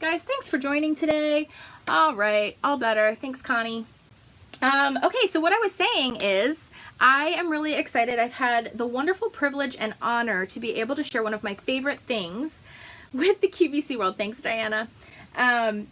Guys, thanks for joining today. All right, all better. Thanks, Connie. Okay, so what I was saying is I am really excited. I've had the wonderful privilege and honor to be able to share one of my favorite things with the QVC world. Thanks, Diana.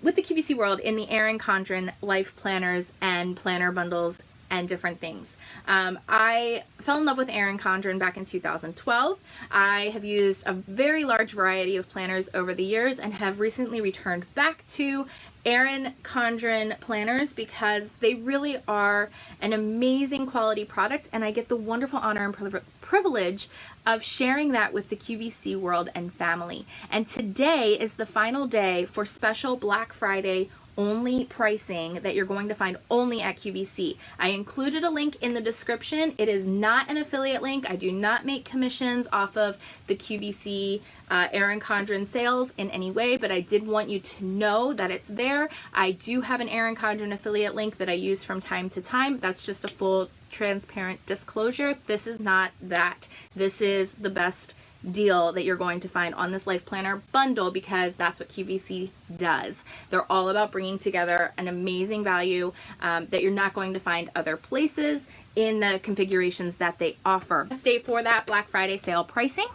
With the QVC world in the Erin Condren life planners and planner bundles and different things. I fell in love with Erin Condren back in 2012. I have used a very large variety of planners over the years and have recently returned back to Erin Condren planners because they really are an amazing quality product, and I get the wonderful honor and privilege of sharing that with the QVC world and family. And today is the final day for special Black Friday only pricing that you're going to find only at QVC. I included a link in the description. It is not an affiliate link. I do not make commissions off of the QVC Erin Condren sales in any way, but I did want you to know that it's there. I do have an Erin Condren affiliate link that I use from time to time. That's just a full transparent disclosure. This is not that. This is the best deal that you're going to find on this life planner bundle because that's what QVC does. They're all about bringing together an amazing value that you're not going to find other places in the configurations that they offer. Stay for that Black Friday sale pricing.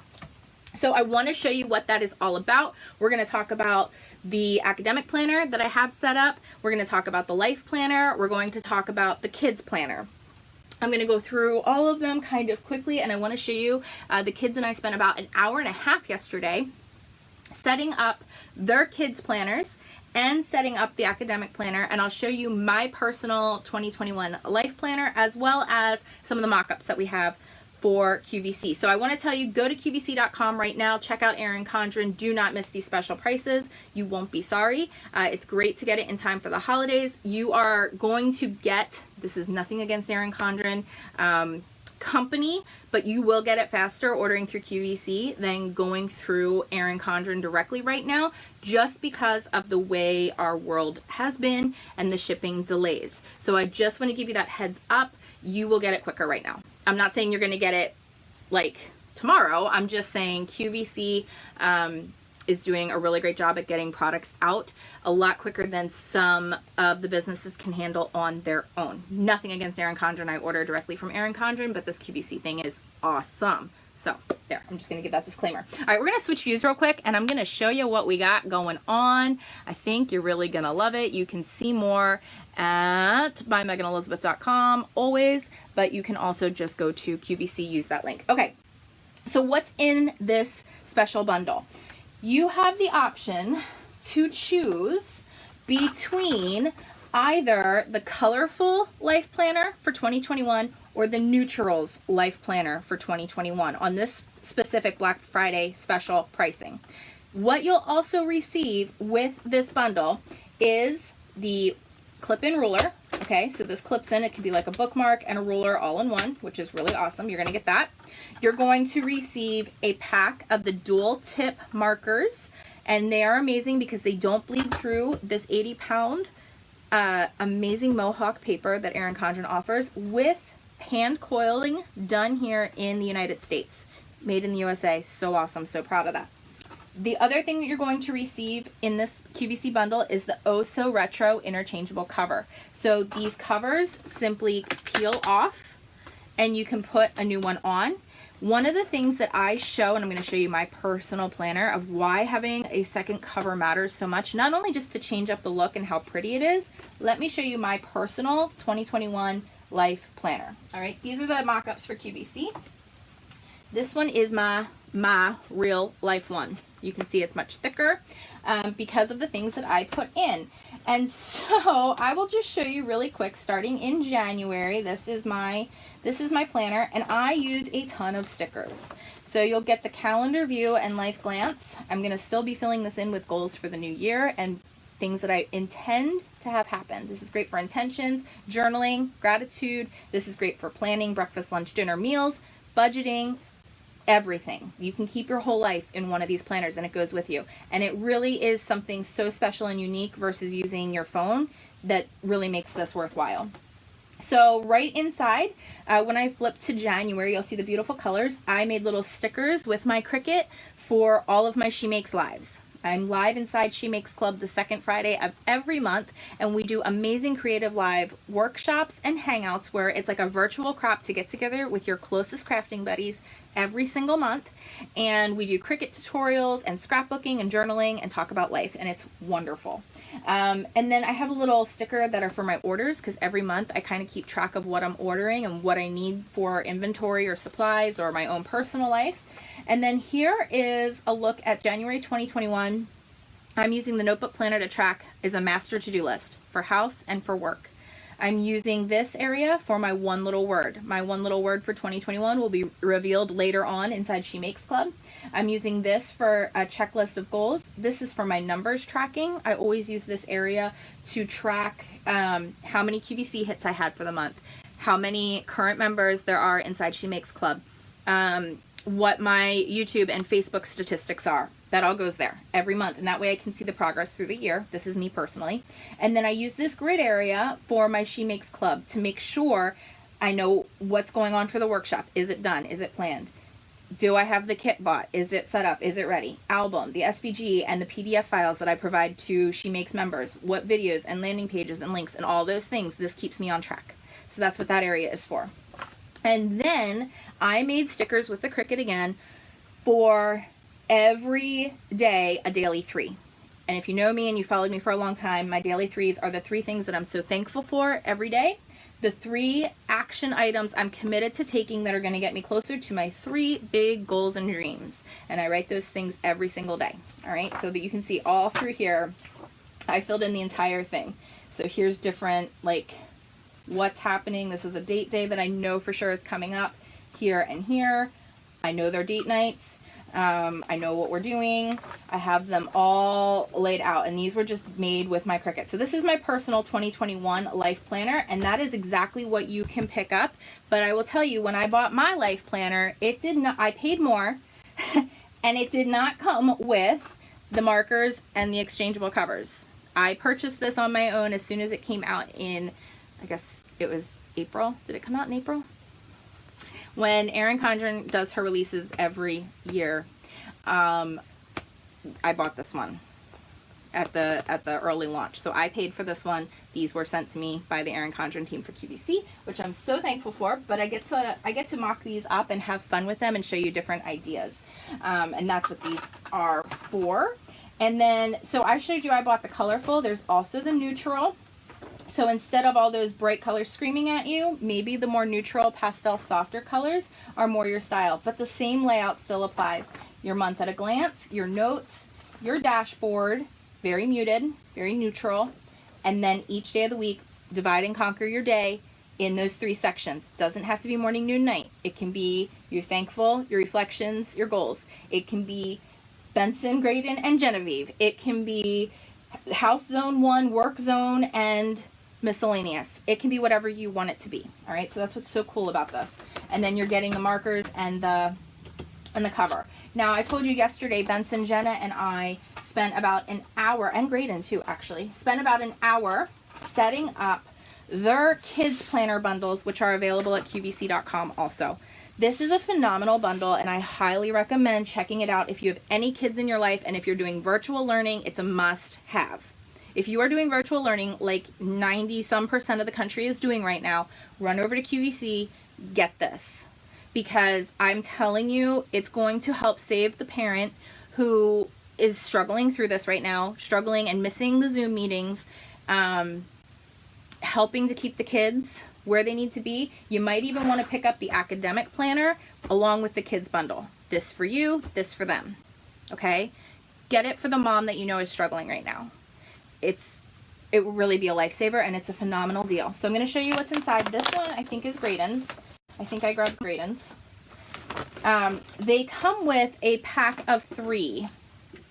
So I want to show you what that is all about. We're going to talk about the academic planner that I have set up. We're going to talk about the life planner. We're going to talk about the kids planner. I'm going to go through all of them kind of quickly, and I want to show you the kids and I spent about an hour and a half yesterday setting up their kids planners and setting up the academic planner, and I'll show you my personal 2021 life planner as well as some of the mock-ups that we have for QVC. So I want to tell you, go to QVC.com right now, check out Erin Condren. Do not miss these special prices. You won't be sorry. It's great to get it in time for the holidays. You are going to get, this is nothing against Erin Condren company, but you will get it faster ordering through QVC than going through Erin Condren directly right now, just because of the way our world has been and the shipping delays. So I just want to give you that heads up. You will get it quicker right now. I'm not saying you're going to get it like tomorrow. I'm just saying QVC is doing a really great job at getting products out a lot quicker than some of the businesses can handle on their own. Nothing against Erin Condren. I order directly from Erin Condren, but this QVC thing is awesome. So there, I'm just going to give that disclaimer. All right, we're going to switch views real quick, and I'm going to show you what we got going on. I think you're really going to love it. You can see more at bymeganelizabeth.com always, but you can also just go to QVC, use that link. Okay, so what's in this special bundle? You have the option to choose between either the colorful life planner for 2021 or the neutrals life planner for 2021 on this specific Black Friday special pricing. What you'll also receive with this bundle is the clip-in ruler. Okay, so this clips in. It can be like a bookmark and a ruler all in one, which is really awesome. You're going to get that. You're going to receive a pack of the dual tip markers, and they are amazing because they don't bleed through this 80-pound amazing Mohawk paper that Erin Condren offers with hand coiling done here in the United States. Made in the USA. So awesome. So proud of that. The other thing that you're going to receive in this QVC bundle is the Oh So Retro interchangeable cover. So these covers simply peel off and you can put a new one on. One of the things that I show, and I'm going to show you my personal planner of why having a second cover matters so much, not only just to change up the look and how pretty it is, let me show you my personal 2021 life planner. All right, these are the mock-ups for QVC. This one is my real life one. You can see it's much thicker because of the things that I put in. And so I will just show you really quick, starting in January. This is my planner, and I use a ton of stickers. So you'll get the calendar view and life glance. I'm going to still be filling this in with goals for the new year and things that I intend to have happen. This is great for intentions, journaling, gratitude. This is great for planning breakfast, lunch, dinner, meals, budgeting, everything. You can keep your whole life in one of these planners and it goes with you. And it really is something so special and unique versus using your phone that really makes this worthwhile. So right inside, when I flip to January, you'll see the beautiful colors. I made little stickers with my Cricut for all of my She Makes lives. I'm live inside She Makes Club the second Friday of every month, and we do amazing creative live workshops and hangouts where it's like a virtual crop to get together with your closest crafting buddies every single month. And we do Cricut tutorials and scrapbooking and journaling and talk about life, and it's wonderful. And then I have a little sticker that are for my orders, because every month I kind of keep track of what I'm ordering and what I need for inventory or supplies or my own personal life. And then here is a look at January 2021. I'm using the notebook planner to track as a master to-do list for house and for work. I'm using this area for my one little word. My one little word for 2021 will be revealed later on inside She Makes Club. I'm using this for a checklist of goals. This is for my numbers tracking. I always use this area to track how many QVC hits I had for the month, how many current members there are inside She Makes Club, what my YouTube and Facebook statistics are. That all goes there every month, and that way I can see the progress through the year. This is me personally. And then I use this grid area for my She Makes Club to make sure I know what's going on for the workshop. Is it done? Is it planned? Do I have the kit bought? Is it set up? Is it ready? Album, the SVG, and the PDF files that I provide to She Makes members. What videos and landing pages and links and all those things. This keeps me on track. So that's what that area is for. And then I made stickers with the Cricut again for every day, a daily 3. And if you know me and you followed me for a long time, my daily 3s are the 3 things that I'm so thankful for every day. The 3 action items I'm committed to taking that are going to get me closer to my 3 big goals and dreams. And I write those things every single day. All right, so that you can see all through here, I filled in the entire thing. So here's different, like, what's happening. This is a date day that I know for sure is coming up here and here. I know they're date nights. I know what we're doing. I have them all laid out, and these were just made with my Cricut. So this is my personal 2021 life planner, and that is exactly what you can pick up. But I will tell you, when I bought my life planner, it did not, I paid more and it did not come with the markers and the exchangeable covers. I purchased this on my own as soon as it came out in, I guess it was April. Did it come out in April? When Erin Condren does her releases every year, I bought this one at the early launch. So I paid for this one. These were sent to me by the Erin Condren team for QVC, which I'm so thankful for. But I get to mock these up and have fun with them and show you different ideas, and that's what these are for. And then, so I showed you I bought the colorful. There's also the neutral. So instead of all those bright colors screaming at you, maybe the more neutral, pastel, softer colors are more your style. But the same layout still applies. Your month at a glance, your notes, your dashboard, very muted, very neutral. And then each day of the week, divide and conquer your day in those 3 sections. Doesn't have to be morning, noon, night. It can be your thankful, your reflections, your goals. It can be Benson, Graydon, and Genevieve. It can be house zone 1, work zone, and miscellaneous. It can be whatever you want it to be. All right, so that's what's so cool about this. And then you're getting the markers and the cover. Now, I told you yesterday, Benson, Jenna, and I spent about an hour, and Graydon too, actually, spent about an hour setting up their kids planner bundles, which are available at QVC.com also. This is a phenomenal bundle, and I highly recommend checking it out if you have any kids in your life, and if you're doing virtual learning, it's a must-have. If you are doing virtual learning like 90% of the country is doing right now, run over to QVC, get this. Because I'm telling you, it's going to help save the parent who is struggling through this right now, struggling and missing the Zoom meetings, helping to keep the kids where they need to be. You might even want to pick up the academic planner along with the kids bundle. This for you, this for them. Okay? Get it for the mom that you know is struggling right now. It will really be a lifesaver, and it's a phenomenal deal. So I'm going to show you what's inside. This one I think is Graydon's. I think I grabbed Graydon's. They come with a pack of 3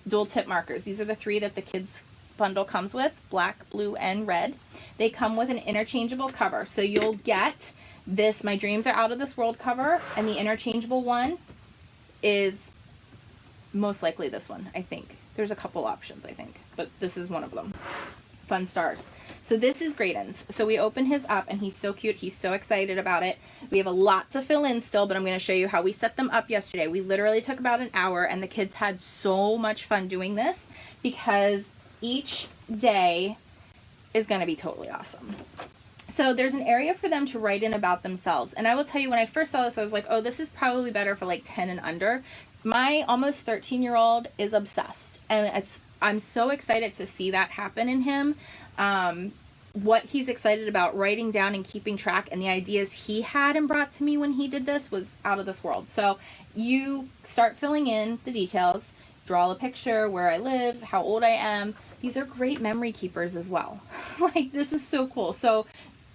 dual tip markers. These are the 3 that the kids bundle comes with, black, blue, and red. They come with an interchangeable cover. So you'll get this My Dreams Are Out of This World cover, and the interchangeable one is most likely this one, I think. There's a couple options, I think, but this is one of them. fun stars. So this is Graydon's. So we open his up and he's so cute. He's so excited about it. We have a lot to fill in still, but I'm going to show you how we set them up yesterday. We literally took about an hour and the kids had so much fun doing this because each day is going to be totally awesome. So there's an area for them to write in about themselves. And I will tell you, when I first saw this, I was like, oh, this is probably better for like 10 and under. My almost 13-year-old is obsessed. And I'm so excited to see that happen in him. What he's excited about writing down and keeping track, and the ideas he had and brought to me when he did this was out of this world. So you start filling in the details, draw a picture, where I live, how old I am. These are great memory keepers as well. Like, this is so cool. So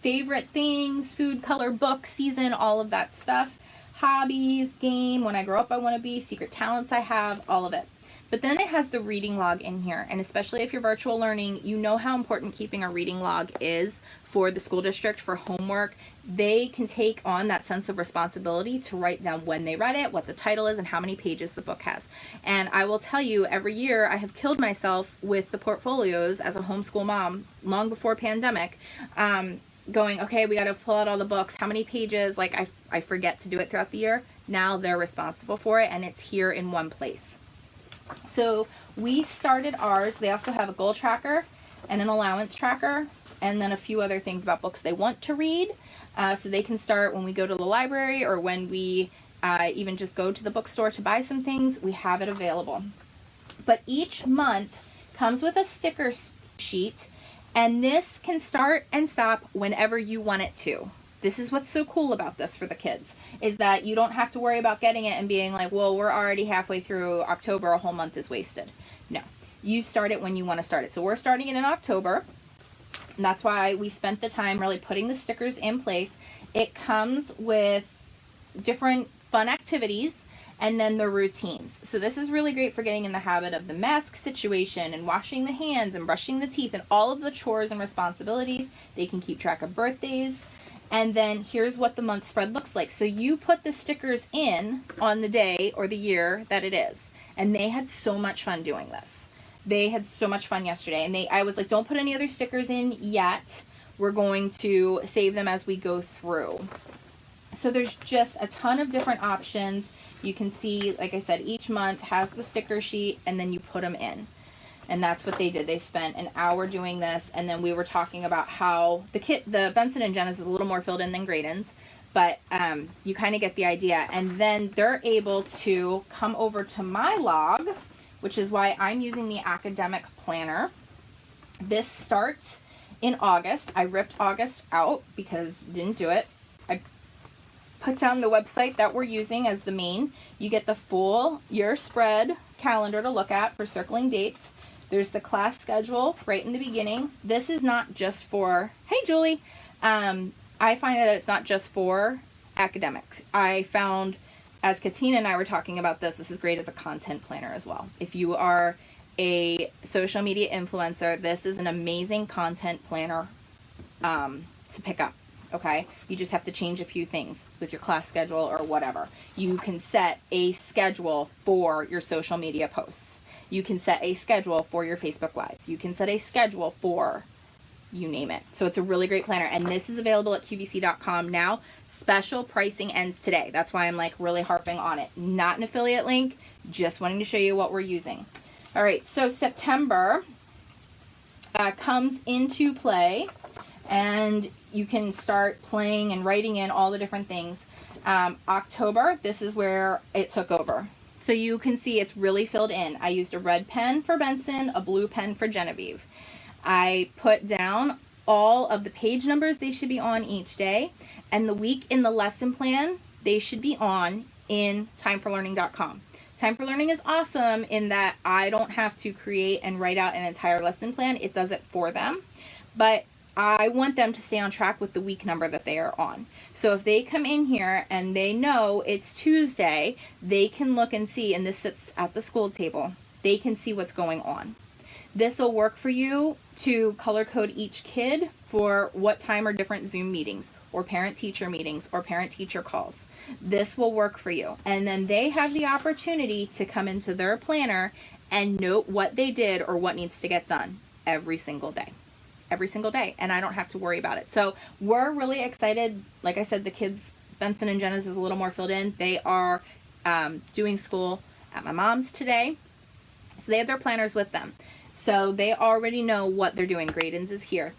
favorite things, food, color, book, season, all of that stuff. Hobbies, game, when I grow up I want to be, secret talents I have, all of it. But then it has the reading log in here, and especially if you're virtual learning, you know how important keeping a reading log is for the school district for homework. They can take on that sense of responsibility to write down when they read it, what the title is, and how many pages the book has. And I will tell you, every year I have killed myself with the portfolios as a homeschool mom, long before pandemic, going, okay, we got to pull out all the books, how many pages, like I forget to do it throughout the year. Now they're responsible for it, and it's here in one place. So we started ours. They also have a goal tracker and an allowance tracker, and then a few other things about books they want to read. So they can start when we go to the library, or when we even just go to the bookstore to buy some things. We have it available. But each month comes with a sticker sheet, and this can start and stop whenever you want it to. This is what's so cool about this for the kids, is that you don't have to worry about getting it and being like, well, we're already halfway through October, a whole month is wasted. No, you start it when you want to start it. So we're starting it in October, and that's why we spent the time really putting the stickers in place. It comes with different fun activities and then the routines. So this is really great for getting in the habit of the mask situation and washing the hands and brushing the teeth and all of the chores and responsibilities. They can keep track of birthdays. And then here's what the month spread looks like. So you put the stickers in on the day or the year that it is. And they had so much fun doing this. They had so much fun yesterday. And I was like, don't put any other stickers in yet. We're going to save them as we go through. So there's just a ton of different options. You can see, like I said, each month has the sticker sheet, and then you put them in. And that's what they did. They spent an hour doing this, and then we were talking about how the Benson and Jenna's is a little more filled in than Graydon's, but you kind of get the idea. And then they're able to come over to my log, which is why I'm using the academic planner. This starts in August. I ripped August out because didn't do it. I put down the website that we're using as the main. You get the full year spread calendar to look at for circling dates. There's the class schedule right in the beginning. This is not just for, hey Julie, I find that it's not just for academics. I found, as Katina and I were talking about this is great as a content planner as well. If you are a social media influencer, this is an amazing content planner to pick up, okay? You just have to change a few things with your class schedule or whatever. You can set a schedule for your social media posts. You can set a schedule for your Facebook Lives. You can set a schedule for, you name it. So it's a really great planner. And this is available at QVC.com now. Special pricing ends today. That's why I'm like really harping on it. Not an affiliate link, just wanting to show you what we're using. All right, so September comes into play, and you can start playing and writing in all the different things. October, this is where it took over. So you can see it's really filled in. I used a red pen for Benson, a blue pen for Genevieve. I put down all of the page numbers they should be on each day, and the week in the lesson plan they should be on in timeforlearning.com. Time for Learning is awesome in that I don't have to create and write out an entire lesson plan. It does it for them. But I want them to stay on track with the week number that they are on. So if they come in here and they know it's Tuesday, they can look and see, and this sits at the school table, they can see what's going on. This will work for you to color code each kid for what time are different Zoom meetings or parent-teacher meetings or parent-teacher calls. This will work for you. And then they have the opportunity to come into their planner and note what they did or what needs to get done every single day. every single day, and I don't have to worry about it. So we're really excited. Like I said, the kids, Benson and Jenna's is a little more filled in. They are doing school at my mom's today. So they have their planners with them. So they already know what they're doing. Graydon's is here.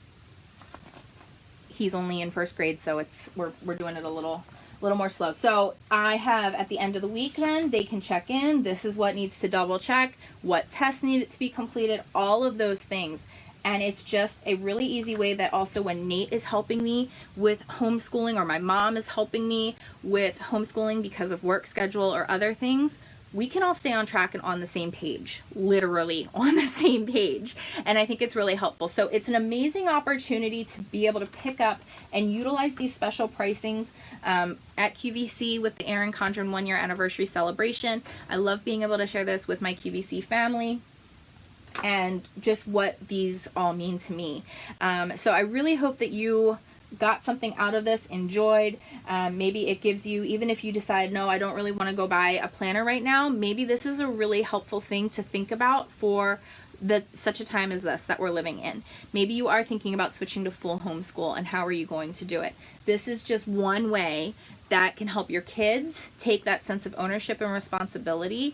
He's only in first grade, so we're doing it a little more slow. So I have, at the end of the week then, they can check in. This is what needs to double check, what tests needed to be completed, all of those things. And it's just a really easy way that also when Nate is helping me with homeschooling, or my mom is helping me with homeschooling because of work schedule or other things, we can all stay on track and on the same page, literally on the same page. And I think it's really helpful. So it's an amazing opportunity to be able to pick up and utilize these special pricings at QVC with the Erin Condren 1-year anniversary celebration. I love being able to share this with my QVC family and just what these all mean to me. So I really hope that you got something out of this, enjoyed. Maybe it gives you, even if you decide, no, I don't really want to go buy a planner right now, maybe this is a really helpful thing to think about for such a time as this that we're living in. Maybe you are thinking about switching to full homeschool, and how are you going to do it? This is just one way that can help your kids take that sense of ownership and responsibility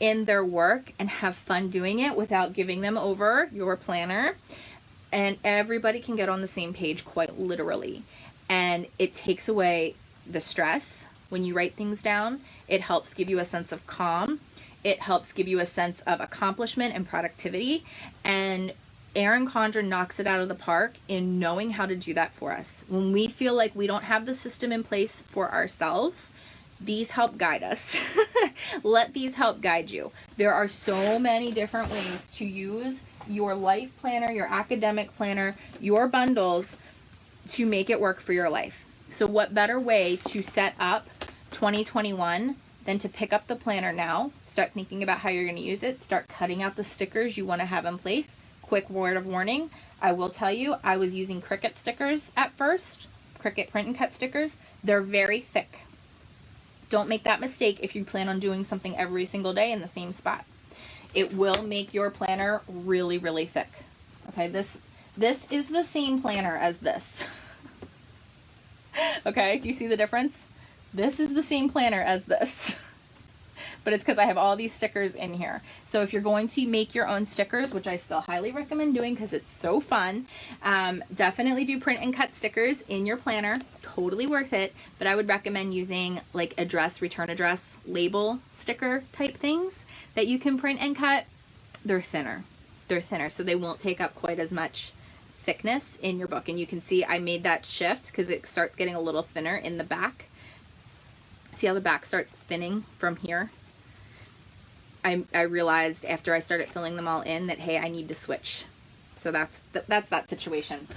in their work and have fun doing it without giving them over your planner. And everybody can get on the same page, quite literally. And it takes away the stress when you write things down. It helps give you a sense of calm. It helps give you a sense of accomplishment and productivity. And Erin Condren knocks it out of the park in knowing how to do that for us. When we feel like we don't have the system in place for ourselves, these help guide us. Let these help guide you. There are so many different ways to use your life planner, your academic planner, your bundles to make it work for your life. So what better way to set up 2021 than to pick up the planner now, start thinking about how you're going to use it, start cutting out the stickers you want to have in place. Quick word of warning, I will tell you, I was using Cricut stickers at first, Cricut print and cut stickers. They're very thick. Don't make that mistake if you plan on doing something every single day in the same spot. It will make your planner really, really thick. Okay, this is the same planner as this. Okay, do you see the difference? This is the same planner as this. But it's because I have all these stickers in here. So if you're going to make your own stickers, which I still highly recommend doing because it's so fun, definitely do print and cut stickers in your planner. Totally worth it. But I would recommend using like address, return address, label sticker type things that you can print and cut. They're thinner. They're thinner, so they won't take up quite as much thickness in your book. And you can see I made that shift because it starts getting a little thinner in the back. See how the back starts thinning from here? I realized after I started filling them all in that, hey, I need to switch. So that's that situation.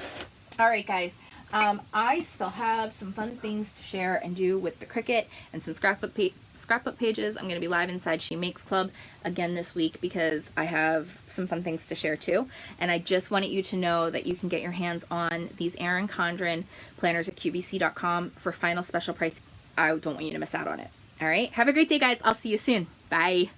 All right, guys. I still have some fun things to share and do with the Cricut and some scrapbook pages. I'm going to be live inside She Makes Club again this week because I have some fun things to share too. And I just wanted you to know that you can get your hands on these Erin Condren planners at QVC.com for final special price. I don't want you to miss out on it. All right. Have a great day, guys. I'll see you soon. Bye.